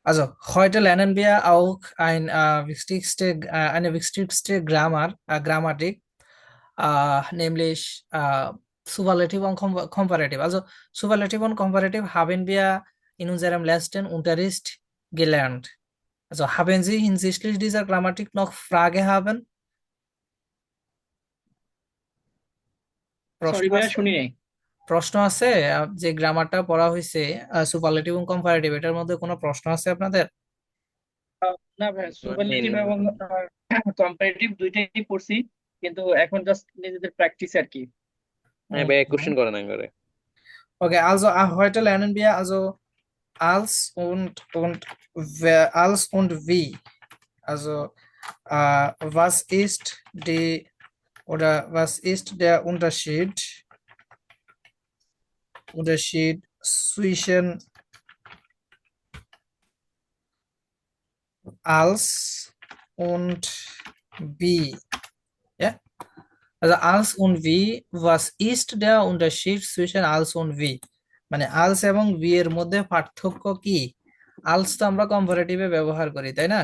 Also, heute lernen wir auch eine wichtigste Grammatik, nämlich Superlativ und Komparativ. Also, Superlativ und Komparativ haben wir in unserem letzten Unterricht gelernt. Also, haben Sie hinsichtlich dieser Grammatik noch Frage haben? প্রশ্ন sorry ভাইয়া আছে? শুনি নাই। প্রশ্ন আছে? যে গ্রামারটা পড়া হয়েছে সুপারলেটিভ এবং কম্পারেটিভ, এটার মধ্যে কোনো প্রশ্ন আছে আপনাদের? না ভাইয়া, হয়নি। সুপারলেটিভ এবং কম্পারেটিভ দুইটাই পড়ছি, কিন্তু এখন জাস্ট নিজেদের প্র্যাকটিস আর কি। হ্যাঁ ভাই, কোশ্চেন করেন একবারে। Okay, also heute lernen wir also als und wie. Also was ist was ist der Unterschied zwischen als und wie? Ja? Also als und wie, was ist der Unterschied zwischen als und wie? মানে আলস এবং V এর মধ্যে পার্থক্য কি? আলস তো আমরা কম্পারেটিভে ব্যবহার করি, তাই না?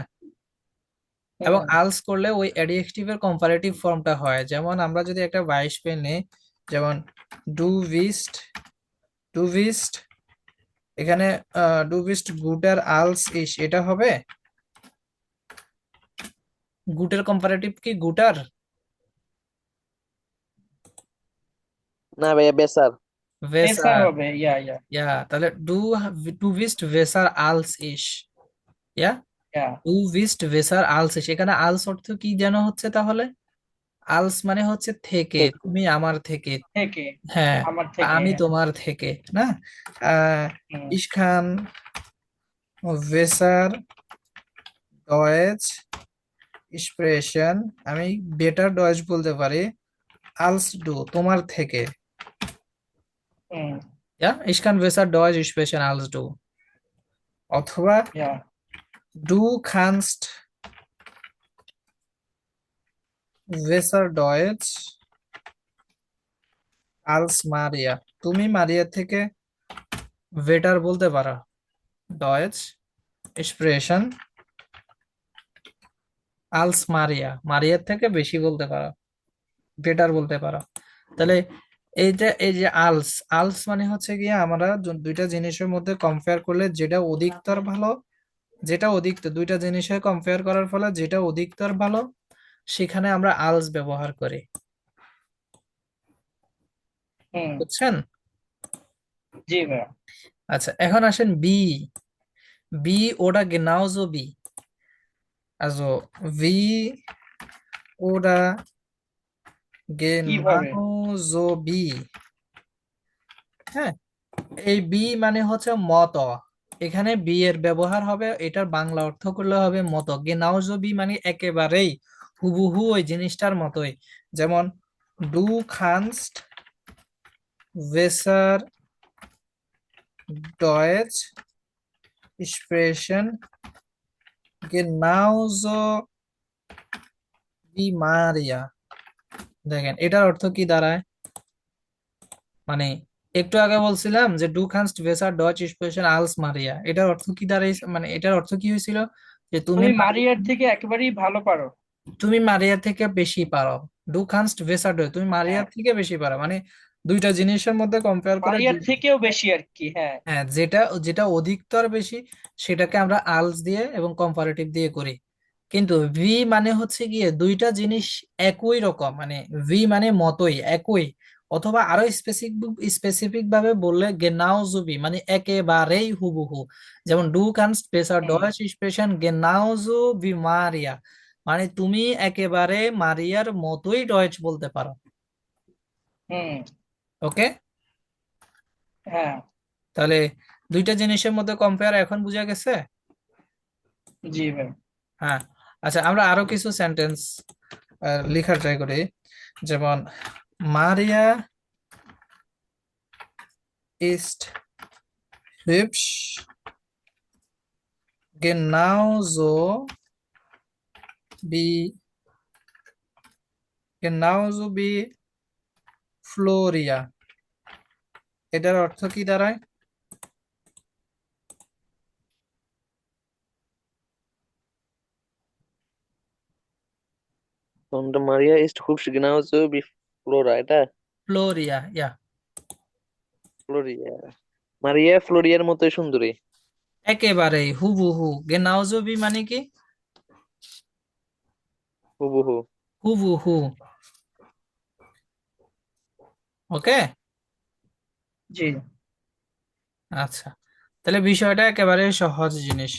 এবং হুম। আলস করলে ওই অ্যাডজেক্টিভের কম্পারেটিভ ফর্মটা হয়। যেমন আমরা যদি একটা বাইশ পেন নিই, যেমন ডু ভিস্ট, ডু ভিস্ট, এখানে ডু ভিস্ট গুটার আলস ইস, এটা হবে গুটের কম্পারেটিভ কি গুটার? না ভাইয়া, বেসার। পেসার ভেসার। হবে, ইয়া ইয়া ইয়া, তাহলে do ভিস্ট ভেসার আলস is. Yeah, yeah. Do ভিস্ট ভেসার আলস ইস, এখানে আলস অর্থ কি যেন হচ্ছে তাহলে? আলস মানে হচ্ছে থেকে, ঠিক। তুমি আমার থেকে। থেকে, হ্যাঁ, আমার বা থেকে, আমি হ্যাঁ। তোমার থেকে, না? আহ হুম ইসখান ভেসার ডয়েচ স্প্রেশন, আমি বেটার ডয়েচ বলতে পারি আলস ডু, তোমার থেকে। হুম। Ich kann besser Deutsch sprechen als du. অথবা ইয়া। du kannst besser Deutsch als Maria. তুমি মারিয়া থেকে বেটার বলতে পারো ডয়েচ স্প্রেশন আলস মারিয়া, মারিয়ার থেকে বেশি বলতে পারো, বেটার বলতে পারো। তাহলে এই যে আলস, আলস মানে হচ্ছে গিয়ে আমরা দুইটা জিনিসের মধ্যে কম্পেয়ার করলে যেটা অধিকতর ভালো, যেটা অধিকতর, দুইটা জিনিসের কম্পেয়ার করার ফলে যেটা অধিকতর ভালো, সেখানে আমরা আলস ব্যবহার করি। হুম। বুঝছেন? জি ভাইয়া। আচ্ছা, এখন আসেন বি। বি oder genauso wie. Also wie oder কিভাবে? genauso wie. হ্যাঁ, এই বি মানে হচ্ছে মত। এখানে বি এর ব্যবহার হবে, এটার বাংলা অর্থ করলে হবে মত। genauso wie মানে একেবারেই হুবহু ওই জিনিসটার মতোই। যেমন du kannst besser Deutsch sprechen genauso wie Maria. দেখেন এটার অর্থ কি দাঁড়ায়, মানে একটু আগে বলছিলাম যে ডু খানস্ট ভেসার ডচ স্পেশাল আলস মারিয়া, এটার অর্থ কি দাঁড়াইছে, মানে এটার অর্থ কি হয়েছিল যে তুমি তুমি মারিয়ার থেকে একেবারেই ভালো পারো। তুমি মারিয়া থেকে বেশি পারো। ডু খানস্ট ভেসার ডচ, তুমি হ্যাঁ, মারিয়ার থেকে বেশি পারো, মানে দুইটা জিনিসের মধ্যে কম্পেয়ার করে মারিয়ার থেকেও বেশি আর কি, হ্যাঁ। হ্যাঁ, যেটা যেটা অধিকতর বেশি সেটাকে আমরা আলস দিয়ে এবং কম্পারেটিভ দিয়ে করি। কিন্তু ভি মানে হচ্ছে গিয়ে দুইটা জিনিস একই রকম, মানে ভি মানে মতোই, একই। অথবা আরো স্পেসিফিক স্পেসিফিক ভাবে বললে গেনাউজো ভি মানে একেবারেই হুবহু। যেমন ডু কানস্ট বেসার হুম ডয়েচ স্প্রেশন গেনাউজো ভি মারিয়া, মানে তুমি একেবারে মারিয়ার মতোই ডয়েচ বলতে পারো। হুম। ওকে, হ্যাঁ। তাহলে দুইটা জিনিসের মধ্যে কম্পেয়ার এখন বোঝা গেছে। জি ভাই। হ্যাঁ, আচ্ছা আমরা আরো কিছু সেন্টেন্স লেখার ট্রাই করি। যেমন Maria ist hübsch genauso wie genauso wie Floria. এটার অর্থ কি দাঁড়ায়? কোনটা? মারিয়া ইস্ট হুপস গিনাউজো বি ফ্লোরা, এটা? ফ্লোরিয়া, ইয়া। ফ্লোরিয়া। মারিয়া ফ্লোরিয়ার মতোই সুন্দরী। একেবারেই হুবহু। গেনাউজো বি মানে কি? হুবহু। হুবহু। ওকে। জি। আচ্ছা, তাহলে বিষয়টা একেবারে সহজ জিনিস।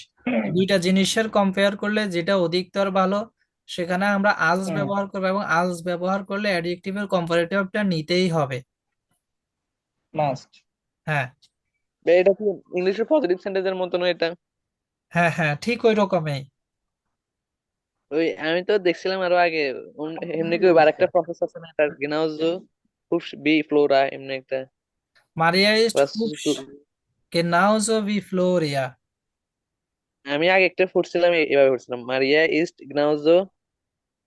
দুইটা জিনিসের কম্পেয়ার করলে যেটা অধিকতর ভালো, সেখানে আমরা আলস হুম। ব্যবহার করবো, এবং আলস ব্যবহার করলে অ্যাডজেক্টিভের কম্পারেটিভটা নিতেই হবে। মাস্ট। হ্যাঁ, এটা কি ইংলিশের পজিটিভ সেন্টেন্সের মতো না এটা? হ্যাঁ, হ্যাঁ, ঠিক ওই রকমই। ওই আমি তো দেখছিলাম আরো আগে, এমনি কি আরেকটা প্রসেস আছে না এটা, গিনাউজো হুপস বি ফ্লোরা, এমনি একটা। মারিয়া ইস্ট বাস, হুবস গেনাউজো বি ফ্লোরিয়া। আমি আগে একটা পড়ছিলাম, এভাবে পড়ছিলাম, মারিয়া ইস্ট গিনাউজো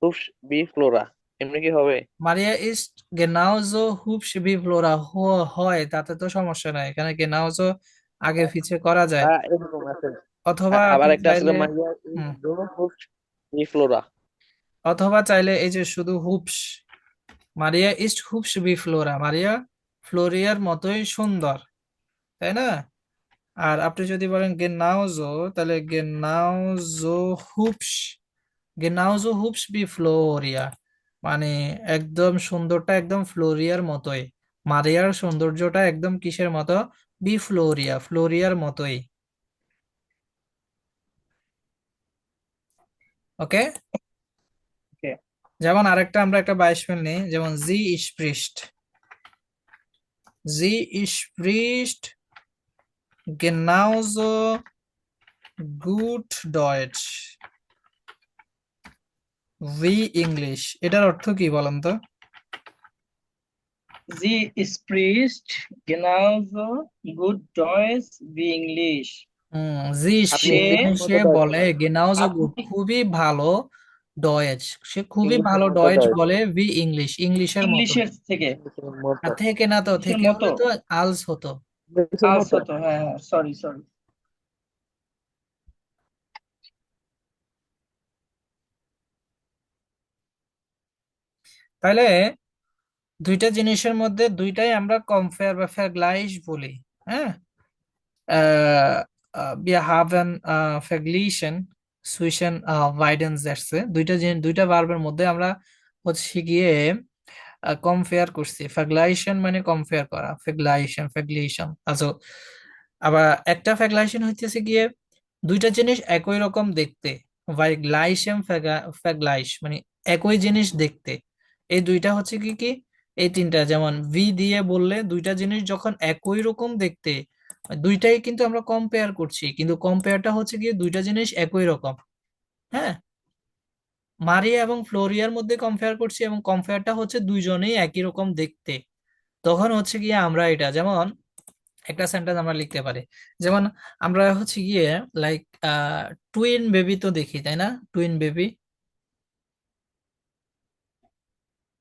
হুপস বি ফ্লোরা, এমনি কি হবে? মারিয়া ইস্ট গেনাউজো হুবস বি ফ্লোরা হয়, তাতে তো সমস্যা নাই, এখানে গেনাউজো আগে পিছে করা যায়। এরকম আছে। অথবা আবার আপনি একটা আছিল চাইলে, মারিয়া হুম, ইস্ট হুপস বি ফ্লোরা। অথবা চাইলে এই যে শুধু হুপস, মারিয়া ইস্ট হুপস বি ফ্লোরা, মারিয়া ফ্লোরিয়ার মতোই সুন্দর, তাই না? আর আপনি যদি বলেন গেনাউজো, তাহলে গেনাউজো হুপস বি ফ্লোরিয়া, মানে একদম সুন্দরটা একদম ফ্লোরিয়ার মতোই। মারিয়ার সৌন্দর্যটা একদম কিসের মতো? বি ফ্লোরিয়া, ফ্লোরিয়ার মতোই। ওকে। ওকে। যেমন আরেকটা আমরা একটা বাইশমিল নিই, যেমন জি স্প্রিস্ট, জি স্প্রিস্ট genauso gut Deutsch wie English, এটার অর্থ কি বলেন তো? জি স্প্রিস্ট গেনাউজো গুড ডয়েস বি ইংলিশ। জি আপনি সে ইংলিশ সে মতো দয় বলে গেনাউজো গুড, আপনি খুবই ভালো ডয়েচ, সে খুবই ইংলিশের ভালো মতো ডয়েচ দয় বলে, ভি ইংলিশ, ইংলিশের মতো। ইংলিশের থেকে। ইংলিশের মতো। আর থেকে না তো, ইংলিশের থেকে মতো হলে তো আলস হতো। ইংলিশের আলস মতো। হতো, হ্যাঁ হ্যাঁ, সরি সরি। তাহলে দুইটা জিনিসের মধ্যে দুইটাই আমরা কম্পেয়ার বা ভার্গলাইজ বলি। হ্যাঁ, wir haben verglichen zwischen beiden Sätze, দুইটা ভার্বের মধ্যে আমরা হচ্ছে গিয়ে কম্পেয়ার করছি। ভার্গলাইজেশন মানে কম্পেয়ার করা, ভার্গলাইজেশন আচ্ছা। আবার একটা ভার্গলাইজেশন হইতেছে গিয়ে দুইটা জিনিস একই রকম দেখতে, ভার্গলাইজেশন ভার্গলাইজ মানে একই জিনিস দেখতে। এই দুইটা হচ্ছে কি কি, এই তিনটা, যেমন ভি দিয়ে বললে দুইটা জিনিস যখন একই রকম দেখতে, দুইটাই কিন্তু আমরা কম্পেয়ার করছি, কিন্তু কম্পেয়ারটা হচ্ছে গিয়ে দুইটা জিনিস একই রকম। হ্যাঁ, মারিয়া এবং ফ্লোরিয়ার মধ্যে কম্পেয়ার করছি, এবং কম্পেয়ারটা হচ্ছে দুইজনেই একই রকম দেখতে। তখন হচ্ছে গিয়ে আমরা এটা, যেমন একটা সেন্টেন্স আমরা লিখতে পারি, যেমন আমরা হচ্ছে গিয়ে লাইক টুইন বেবি তো দেখি, তাই না? টুইন বেবি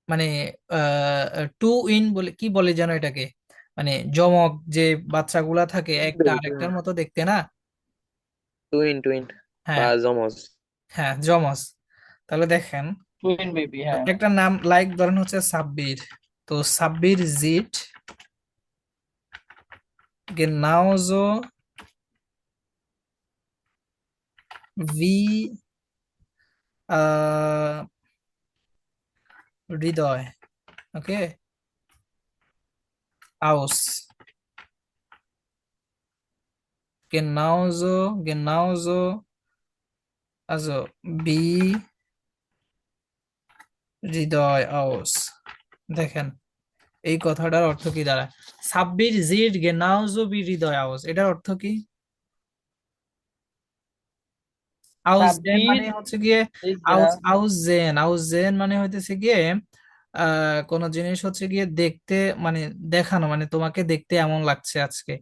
মানে টু ইন বলে কি বলে যেন এটাকে, মানে জমক যে বাচ্চাগুলা থাকে একটা আরেকটার মতো দেখতে না? টুইন টুইন বা হ্যাঁ, জমজ। হ্যাঁ, জমজ। তাহলে দেখেন, টুইন বেবি, হ্যাঁ। একটা নাম লাইক ধরেন হচ্ছে সাব্বির, তো সাব্বির জিট genauso wie হৃদয়, ওকে, aus, genauso also wie হৃদয় aus। দেখেন এই কথাটার অর্থ কি দাঁড়ায়? সাব্বির জিট genauso wie হৃদয় aus, এটার অর্থ কি? আউজেন সাব্বির মানে হচ্ছে গিয়ে আউজেন মানে হইতেছে গিয়ে কোন জিনিস হচ্ছে গিয়ে দেখতে, মানে দেখানো, মানে তোমাকে দেখতে এমন লাগছে আজকে,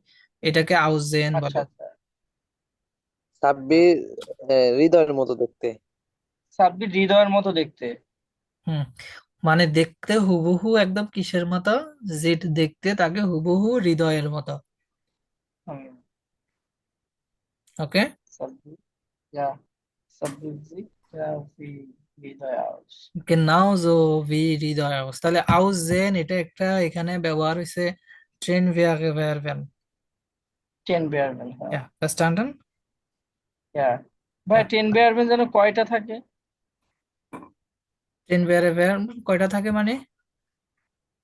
এটাকে আউজেন আচ্ছা বলে। আচ্ছা। সাব্বির হৃদয়ের মতো দেখতে। সাব্বির হৃদয়ের মতো দেখতে। হুম, মানে দেখতে হুবহু একদম কিসের মতো? যেট দেখতে তাকে হুবহু হৃদয়ের মতো। হুম। ওকে। সাব্বির, ইয়া, সাব্বির জি, ইয়া, ফি। হৃদয় আউস। genauso wie হৃদয় aus, তাহলে aussehen এটা একটা এখানে ব্যবহার হয়েছে ট্রেন wäre werden। টেন বেয়ারম্যান, হ্যাঁ। Ja, verstanden? হ্যাঁ ভাই, Ja, টেন বেয়ারম্যান যেন কয়টা থাকে? ট্রেন wäre werden কয়টা থাকে মানে?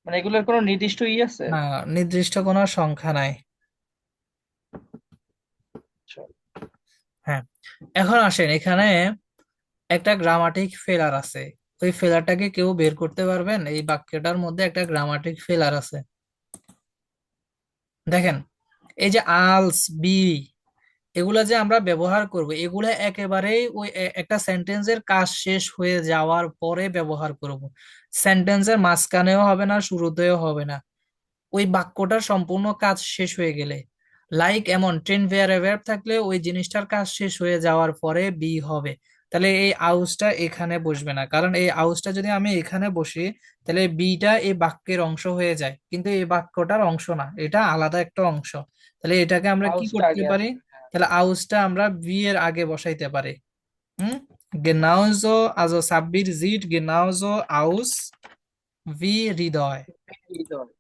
মানে এগুলোর কোনো নির্দিষ্ট আছে? না, নির্দিষ্ট কোনো সংখ্যা নাই। আচ্ছা। হ্যাঁ, এখন আসেন এখানে একটা গ্রামাটিক ফেলার আছে। ওই ফেলারটাকে কেউ বের করতে পারবেন? এই বাক্যটার মধ্যে একটা গ্রামাটিক ফেলার আছে, দেখেন। এই যে আলস, বি, এগুলা যে আমরা ব্যবহার করব, এগুলা একেবারেই ওই একটা সেন্টেন্সের কাজ শেষ হয়ে যাওয়ার পরে ব্যবহার করব। সেন্টেন্সের মাঝখানেও হবে না, শুরুতেও হবে না, ওই বাক্যটার সম্পূর্ণ কাজ শেষ হয়ে গেলে। লাইক এমন ট্রেন ভেয়ার ভার্ব থাকলে ওই জিনিসটার কাজ শেষ হয়ে যাওয়ার পরে বি হবে। তাহলে এই আউসটা এখানে বসবে না, কারণ এই আউসটা যদি আমি এখানে বসি তাহলে বিটা এই বাক্যের অংশ হয়ে যায়, কিন্তু এই বাক্যটার অংশ না, এটা আলাদা একটা অংশ। তাহলে এটাকে আমরা কি হাউসটা করতে আগে পারি? আসবে, হ্যাঁ। তাহলে আউসটা আমরা বি এর আগে বসাইতে পারি। হুম, genauso, also Sabir sieht genauso aus wie হৃদয়। হৃদয়।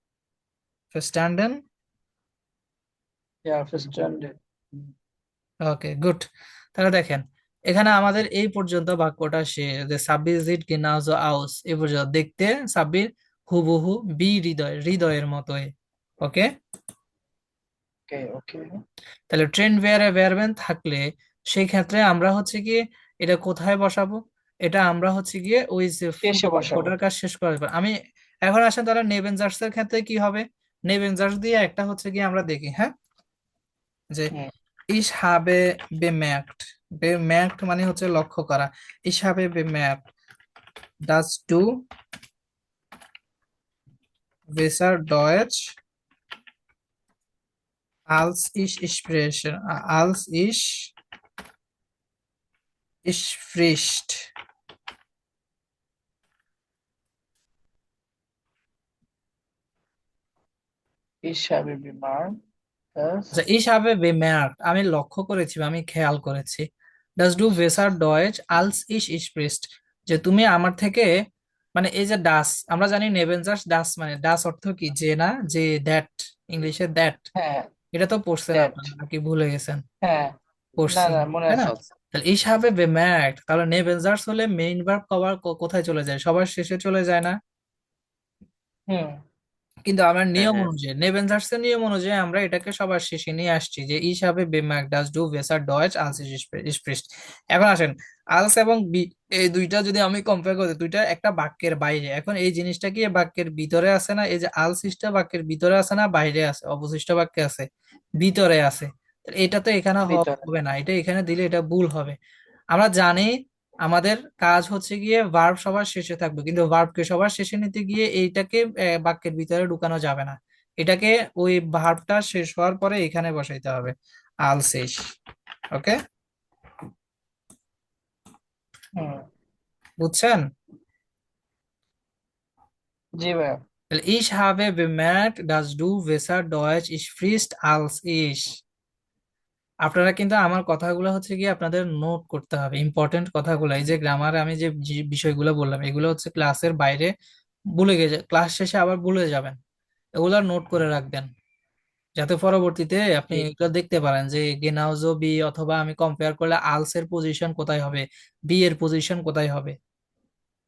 Verstanden? হ্যাঁ, ফার্স্ট। ওকে, গুড। তাহলে দেখেন এখানে আমাদের এই পর্যন্ত বাক্যটা শেষ, যে সাব্বির জিট গেনাজো আউস, এই পর্যন্ত দেখতে সাব্বির হুবহু বি হৃদয়, হৃদয়ের মতোই। ওকে, ওকে ওকে। তাহলে ট্রেন্ড ভেয়ারে ভেরবেন থাকলে সেই ক্ষেত্রে আমরা হচ্ছে গিয়ে এটা কোথায় বসাবো? এটা আমরা হচ্ছে গিয়ে ওই যে পুরো শেষে বসাবো। বাক্যটার কাজ শেষ করার পর আমি এখন আসেন তাহলে নেবেনজার্স এর ক্ষেত্রে কি হবে? নেবেনজার্স দিয়ে একটা হচ্ছে গিয়ে আমরা দেখি, হ্যাঁ, যে হুম। ich habe bemerkt, bemerkt মানে হচ্ছে লক্ষ্য করা। ich habe bemerkt dass du besser Deutsch als ich spreche, als ich spricht। হিসাবে বিমার প্লাস। আচ্ছা, ich habe bemerkt আমি লক্ষ্য করেছি বা আমি খেয়াল করেছি, dass du besser Deutsch als ich sprichst যে তুমি আমার থেকে, মানে এই যে ডাস, আমরা জানি নেবেনজার্স ডাস মানে, ডাস অর্থ কি, যে না, যে দ্যাট, ইংলিশে দ্যাট। হ্যাঁ, এটা তো পড়ছেন দ্যাট। আপনারা নাকি ভুলে গেছেন? হ্যাঁ, না পড়ছেন, না, মনে তাই না? আছে। তাহলে ich habe bemerkt, তাহলে নেবেনজার্স হলে মেইন ভার্ব কবার কোথায় চলে যায়? সবার শেষে চলে যায় না? হুম। কিন্তু আমার হ্যাঁ নিয়ম হ্যাঁ। অনুযায়ী, নেবেনজার্সের নিয়ম অনুযায়ী আমরা এটাকে সবার শেষে নিয়ে আসছি, যে ich habe bemerkt dass du besser Deutsch als ich sprichst। এখন আসেন, আলস এবং বি, এই দুইটা যদি আমি কম্পেয়ার করি, দুইটা একটা বাক্যের বাইরে, এখন এই জিনিসটা কি এই বাক্যের ভিতরে আছে না? এই যে আলসিসটা বাক্যের ভিতরে আছে না বাইরে আছে? অবশিষ্ট বাক্যে আছে, ভিতরে আছে। তাহলে এটা তো এখানে ভিতরে। হবে না, এটা এখানে দিলে এটা ভুল হবে। আমরা জানি আমাদের কাজ হচ্ছে গিয়ে ভার্ব সবার শেষে থাকবে, কিন্তু ভার্বকে সবার শেষে নিতে গিয়ে এইটাকে বাক্যের ভিতরে ঢুকানো যাবে না, এটাকে ওই ভার্বটা শেষ হওয়ার পরে এখানে বসাইতে হবে, আল শেষ। ওকে, হুম। বুঝছেন? জি ভাইয়া। তাহলে ich habe bemerkt dass du besser Deutsch sprichst als ich। আপনারা কিন্তু আমার কথাগুলো হচ্ছে কি আপনাদের নোট করতে হবে, ইম্পর্টেন্ট কথাগুলো। এই যে গ্রামার আমি যে যে বিষয়গুলো বললাম এগুলো হচ্ছে ক্লাসের বাইরে ভুলে গেছে, ক্লাস শেষে আবার ভুলে যাবেন, এগুলা নোট করে রাখবেন, যাতে পরবর্তীতে আপনি জি। এগুলো দেখতে পারেন যে গেনাউজো বি, অথবা আমি কম্পেয়ার করলে আলস এর পজিশন কোথায় হবে, বি এর পজিশন কোথায় হবে।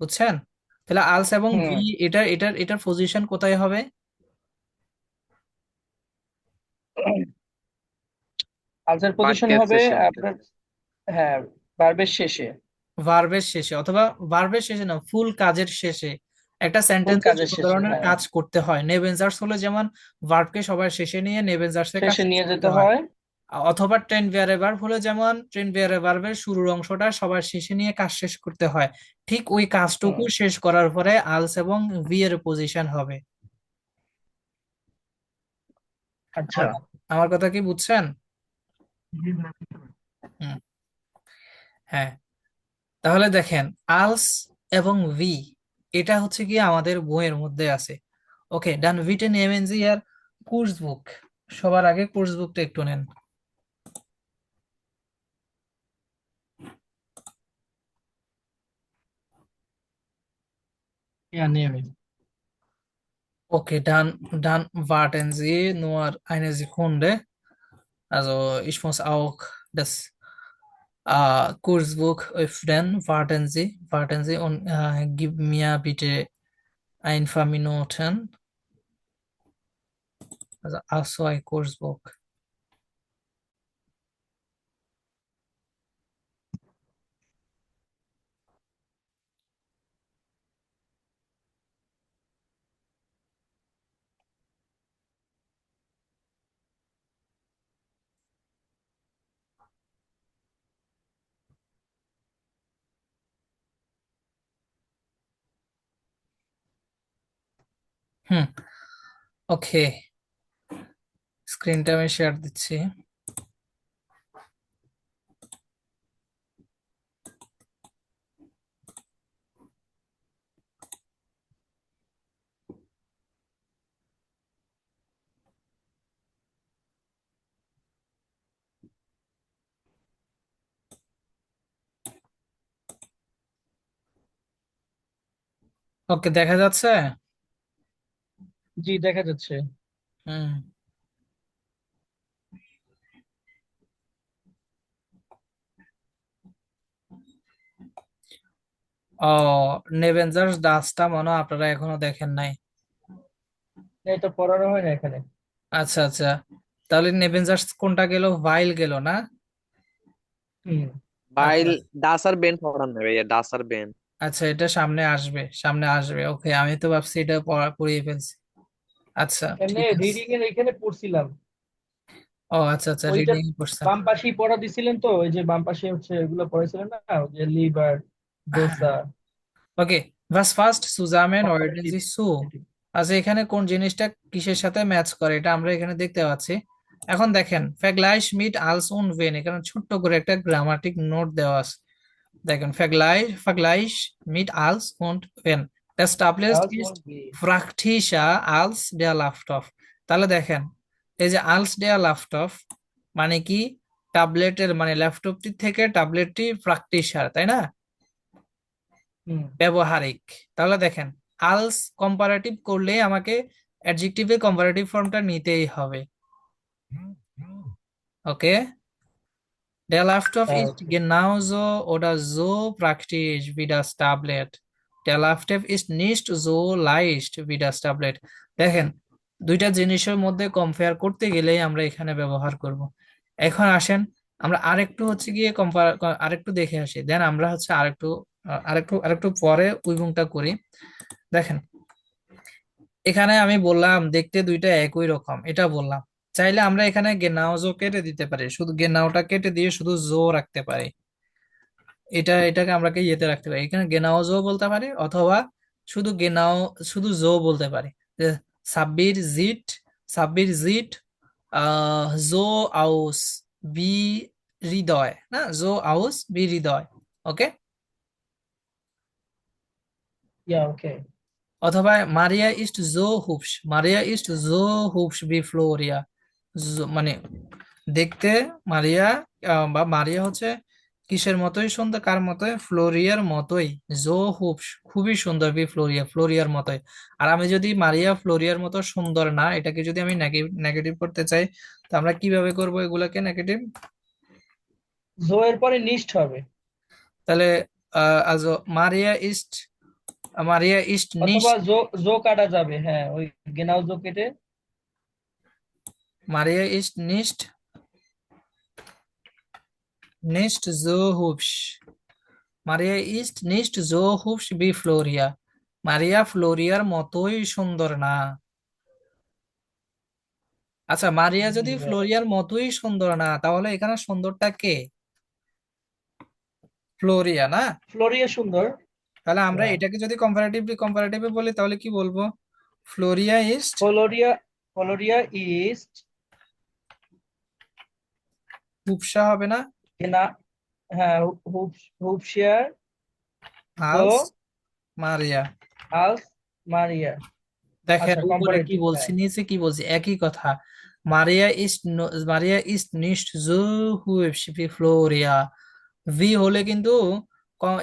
বুঝছেন? তাহলে আলস এবং হুম। বি, এটার পজিশন কোথায় হবে? আনসার পজিশন বাক্যের হবে শেষে। আপনার, হ্যাঁ, ভার্বের শেষে। ভার্বের শেষে, অথবা ভার্বের শেষে না, ফুল কাজের শেষে। একটা ফুল সেন্টেন্সে কাজের যত শেষে, ধরনের হ্যাঁ। কাজ করতে হয়, নেবেনজার্স হলে যেমন ভার্বকে সবার শেষে নিয়ে নেবেনজার্সের কাজ শেষে শেষ নিয়ে করতে যেতে হয়, হয়। অথবা ট্রেন ভ্যারিয়েবল হলে যেমন ট্রেন ভ্যারিয়েবলের শুরুর অংশটা সবার শেষে নিয়ে কাজ শেষ করতে হয়, ঠিক ওই হুম। কাজটুকু শেষ করার পরে আলস এবং ভি এর পজিশন হবে। আচ্ছা। আমার আমার কথা কি বুঝছেন? জি ভাইয়া। হুম, হ্যাঁ। তাহলে দেখেন আলস এবং ভি, এটা হচ্ছে কি আমাদের বইয়ের মধ্যে আছে। ওকে, ডান, বিটে নেমেন জি আর কোর্স বুক, সবার আগে কোর্স বুকটা একটু নেন। Ja, nehme. Okay, dann warten Sie nur eine Sekunde. Also ich muss auch das Kursbuch öffnen. Warten Sie und gib mir bitte ein paar Minuten. Also ach so, ein Kursbuch. হুম, ওকে, স্ক্রিনটা আমি share দিচ্ছি। ওকে, দেখা যাচ্ছে? জি, দেখা যাচ্ছে। হুম। ও, নেভেঞ্জার্স ডাস্টটা মনে হয় আপনারা এখনো দেখেন নাই। এটা পড়ানো হয় না এখানে। আচ্ছা আচ্ছা, তাহলে নেভেঞ্জার্স কোনটা গেল? ভাইল গেল না? হুম। আচ্ছা বাইল, ডাসার বেন পড়ান না ভাইয়া, ডাসার বেন। আচ্ছা, এটা সামনে আসবে, সামনে আসবে। ওকে, আমি তো ভাবছি এটা পড়িয়ে ফেলছি। আচ্ছা এমনি ঠিক আছে। রিডিং এর এখানে পড়ছিলাম। ও আচ্ছা আচ্ছা, ওইটা রিডিং করছেন। বাম পাশেই পড়া দিছিলেন তো, ওই যে বাম পাশে হচ্ছে এগুলো পড়াইছিলেন না, ওই যে লিভার, হ্যাঁ। ডোসা, ওকে, was fast zusammen ordnen comparative. Sie zu? আচ্ছা, এখানে কোন জিনিসটা কিসের সাথে ম্যাচ করে এটা আমরা এখানে দেখতে পাচ্ছি। এখন দেখেন vergleich mit als und wenn, এখানে ছোট্ট করে একটা গ্রামাটিক নোট দেওয়া আছে। দেখেন vergleich mit als und wenn, das Tablet আলস ist ওয়ান বি। praktischer als der Laptop। তাহলে দেখেন, এই যে als der Laptop মানে কি, ট্যাবলেটের মানে ল্যাপটপটি থেকে ট্যাবলেটটি প্র্যাকটিসার, তাই না? হুম ব্যবহারিক। তাহলে দেখেন, আলস কম্পারেটিভ করলে আমাকে অ্যাডজেক্টিভের কম্পারেটিভ ফর্মটা নিতেই হবে। ওকে, der Laptop হ্যাঁ, ist ওকে। genauso oder so praktisch wie das Tablet. Der Laptop ist nicht so leicht wie das Tablet। দেখেন, দুইটা জিনিসের মধ্যে কম্পেয়ার করতে গেলেই আমরা এখানে ব্যবহার করব। এখন আসেন আমরা আরেকটু হচ্ছে গিয়ে আরেকটু দেখে আসি, দেন আমরা হচ্ছে আরেকটু পরে উইভিংটা করি। দেখেন, এখানে আমি বললাম দেখতে দুইটা একই রকম, এটা বললাম। চাইলে আমরা এখানে গেনাউজও কেটে দিতে পারি, শুধু গেনাউটা কেটে দিয়ে শুধু জো রাখতে পারি। এটাকে আমরা ইয়েতে রাখতে পারি, এখানে গেনাউজও বলতে পারি, অথবা শুধু গেনাও, শুধু জো বলতে পারি। যে সাব্বির জিট, সাব্বির জিট জো আউস বি হৃদয়, না জো আউস বি হৃদয়। ওকে, ইয়া, ওকে। অথবা মারিয়া ইস্ট জো হুবস, মারিয়া ইস্ট জো হুবস বি ফ্লোরিয়া। মানে দেখতে মারিয়া বা মারিয়া হচ্ছে কিসের মতোই সুন্দর, কার মতোই? ফ্লোরিয়ার মতোই। জো হুবস খুবই সুন্দর, বি ফ্লোরিয়া ফ্লোরিয়ার মতোই। আর আমি যদি মারিয়া ফ্লোরিয়ার মতো সুন্দর না, এটাকে যদি আমি নেগেটিভ করতে চাই, তো আমরা কিভাবে করব এগুলাকে নেগেটিভ? জো এর পরে নিস্ট হবে, তাহলে আalso মারিয়া ইস্ট অথবা নিস্ট, জো, জো কাটা যাবে, হ্যাঁ, ওই গেনাও জো কেটে। মারিয়া ইস্ট নিস্ট জো হুবস, মারিয়া ইস্ট নিস্ট জো হুবস বি ফ্লোরিয়া। মারিয়া ফ্লোরিয়ার মতোই সুন্দর না। আচ্ছা, মারিয়া যদি ফ্লোরিয়ার মতোই সুন্দর না, তাহলে এখানে সুন্দরটা কে? ফ্লোরিয়া না? ফ্লোরিয়া সুন্দর। তাহলে আমরা Yeah. এটাকে যদি কম্পারেটিভলি বলি তাহলে কি বলবো? ফ্লোরিয়া ইস্ট ফ্লোরিয়া, ফ্লোরিয়া ইস্ট হুবসা হবে না? গেনা, হ্যাঁ, হুপশিয়ার জো আলস মারিয়া। আলস মারিয়া। দেখেন আচ্ছা, উপরে কি কম্পারেটিভ, বলছি, হ্যাঁ। নিচে কি বলছি, একই কথা। মারিয়া ইস্ট নিস্ট জো হুবস বি ফ্লোরিয়া। ভি হলে কিন্তু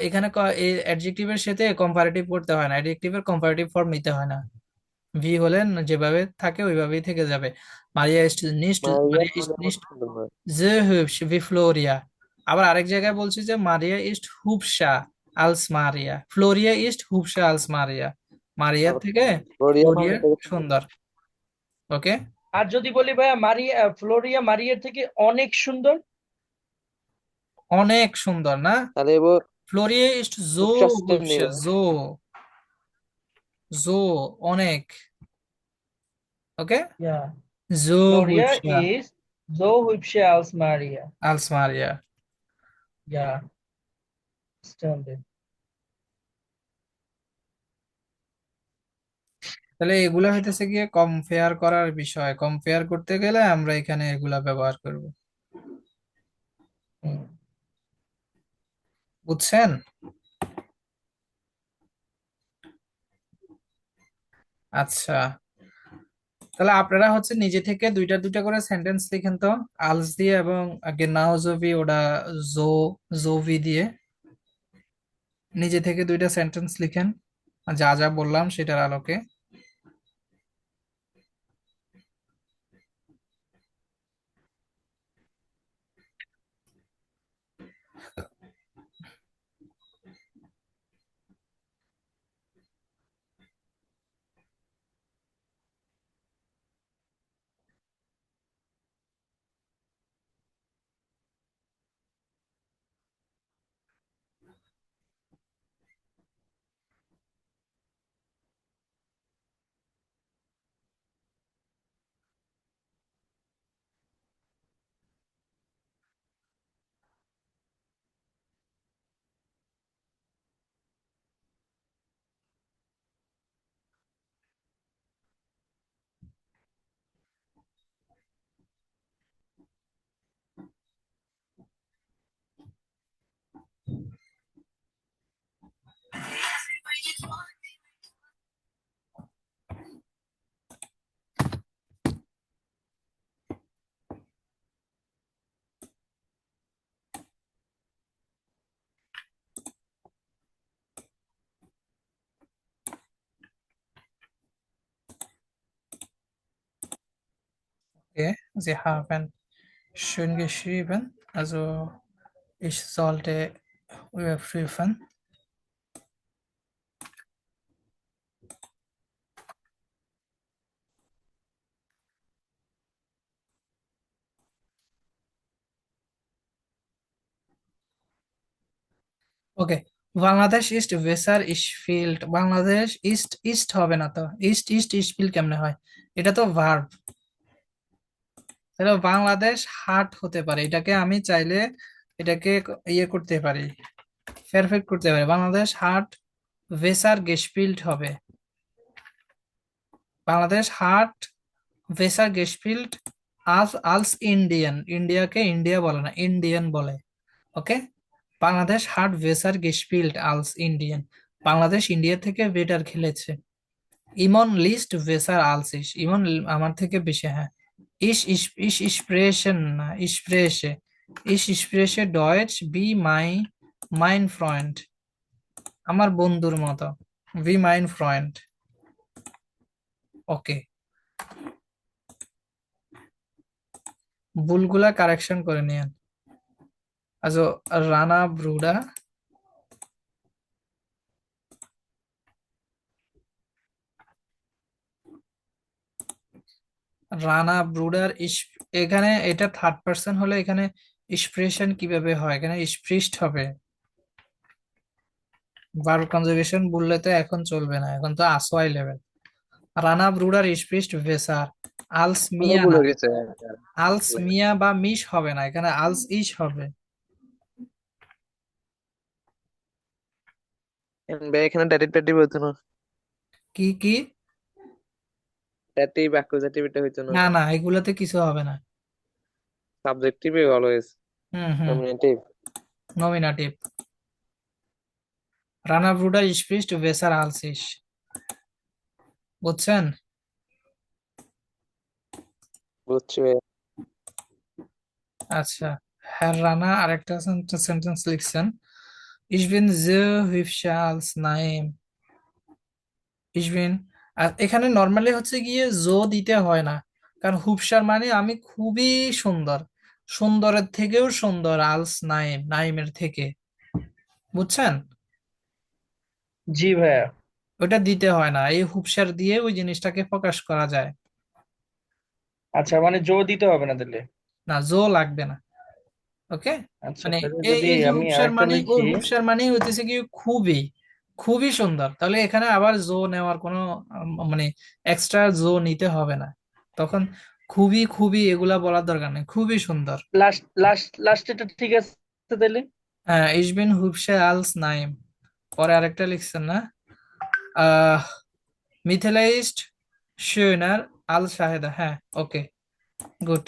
এখানে এই অ্যাডজেক্টিভের সাথে কম্পারেটিভ করতে হয় না, অ্যাডজেক্টিভের কম্পারেটিভ ফর্ম নিতে হয় না। ভি হলে যেভাবে থাকে ওইভাবেই থেকে যাবে। মারিয়া ইস্ট নিস্ট, মারিয়া মারিয়া ইস্ট মারিয়া কত নিস্ট সুন্দর নয়। sehr hübsch wie Floria। আবার আরেক জায়গায় বলছি যে মারিয়া ইস্ট হুবশা আলস মারিয়া, ফ্লোরিয়া ইস্ট হুবশা আলস মারিয়া, মারিয়ার থেকে ফ্লোরিয়া ফ্লোরিয়া মারিয়া থেকে সুন্দর। সুন্দর। ওকে, আর যদি বলি ভাইয়া মারিয়া, ফ্লোরিয়া মারিয়ার থেকে অনেক সুন্দর। অনেক সুন্দর না, তাহলে এবার ফ্লোরিয়া ইস্ট জো উপশাস্ত্রের হুবশা, নিবে। জো, জো, অনেক। ওকে, Ja, জো Floria হুবশা ist so hübscher als Maria. আলস মারিয়া। Ja, stimmt. তাহলে এগুলা হইতেছে গিয়ে কম্পেয়ার করার বিষয়, কম্পেয়ার করতে গেলে আমরা এখানে এগুলা ব্যবহার করব। Hm. বুঝছেন? আচ্ছা, তাহলে আপনারা হচ্ছে নিজে থেকে দুইটা দুইটা করে সেন্টেন্স লিখেন তো, আলস দিয়ে এবং গেনাউজোভি ওটা জো, জোভি দিয়ে নিজে থেকে দুইটা সেন্টেন্স লিখেন যা যা বললাম সেটার আলোকে। Okay, Sie haben schön geschrieben, also ich sollte überprüfen. Okay, Bangladesh ইস্ট ভেসার ইস্টফিল্ড, বাংলাদেশ ইস্ট, ইস্ট হবে না তো, ইস্ট ইস্ট ইস্টফিল্ড কেমনে হয়, এটা তো ভার্ব। তাহলে বাংলাদেশ হাট হতে পারে, এটাকে আমি চাইলে এটাকে ইয়ে করতে পারি, পারফেক্ট করতে পারি, বাংলাদেশ হাট ভেসার গেস্টফিল্ড হবে, বাংলাদেশ হাট ভেসার গেস্টফিল্ড আস আলস ইন্ডিয়ান, ইন্ডিয়াকে ইন্ডিয়া বলে না, ইন্ডিয়ান বলে। ওকে, বাংলাদেশ হাট ভেসার গেস্টফিল্ড আলস ইন্ডিয়ান, বাংলাদেশ ইন্ডিয়া থেকে বেটার খেলেছে। ইমন লিস্ট ভেসার আলসিস, ইমন আমার থেকে বেশি, হ্যাঁ। ইস ইস ইস ইসপ্রেশন না ইসপ্রেশে, ইস ইসপ্রেশে ডয়েচ বি মাই মাইন ফ্রেন্ড, আমার বন্ধুর মতো, বি মাইন ফ্রেন্ড। ওকে, ভুলগুলা কারেকশন করে নিয়েন। Also রানা ব্রুডা, রানা ব্রুডার ইস, এখানে এটা থার্ড পার্সন হলে এখানে এক্সপ্রেশন কিভাবে হয়, এখানে স্পৃষ্ট হবে। ভার্ব কনজুগেশন বললে তো এখন চলবে না, এখন তো আসোয়াই লেভেল। রানা ব্রুডার স্পৃষ্ট ভেসার আলস মানে মিয়া ভুল না, হয়ে গেছে। আলস মিয়া বা মিশ হবে না, এখানে আলস ইস হবে। এখানে ডেটিভ টেটিভ হইতো না, কি কি? ডেটিভ অ্যাকুজেটিভ এটা হইতো না, না না, এগুলোতে কিছু হবে না। সাবজেক্টিভ অলওয়েজ, হুম হুম, নমিনেটিভ। নমিনাটিভ। রানা ব্রুডার স্পৃষ্ট ভেসার আলসিস, বুঝছেন? বুঝছি। আচ্ছা, হ্যাঁ রানা আরেকটা সেন্টেন্স লিখছেন, Ich bin sehr hübsche als Naim. Ich bin, আর এখানে নর্মালি হচ্ছে গিয়ে জো দিতে হয় না, কারণ হুবশার মানে আমি খুবই সুন্দর, সুন্দরের থেকেও সুন্দর, আলস নাইম, নাইমের থেকে, বুঝছেন? জি ভাইয়া। ওটা দিতে হয় না, এই হুবশার দিয়ে ওই জিনিসটাকে প্রকাশ করা যায়। আচ্ছা, মানে জো দিতে হবে না তাহলে? না, জো লাগবে না। ওকে, আচ্ছা, মানে তাহলে এই যদি এই যে আমি হুবশার আরেকটা মানে, ওই লিখি। হুবশার মানে হইতেছে কি খুবই, খুবই সুন্দর, তাহলে এখানে আবার জো নেওয়ার কোনো মানে এক্সট্রা জো নিতে হবে না তখন। খুবই খুবই এগুলা বলার দরকার নেই, খুবই সুন্দর। লাস্টেরটা ঠিক আছে তাহলে। হ্যাঁ, ich bin hübsche als Naim। পরে আরেকটা লিখছেন না? আহ মিথিলা ইস্ট schöner als শাহেদা, হ্যাঁ, ওকে, গুড।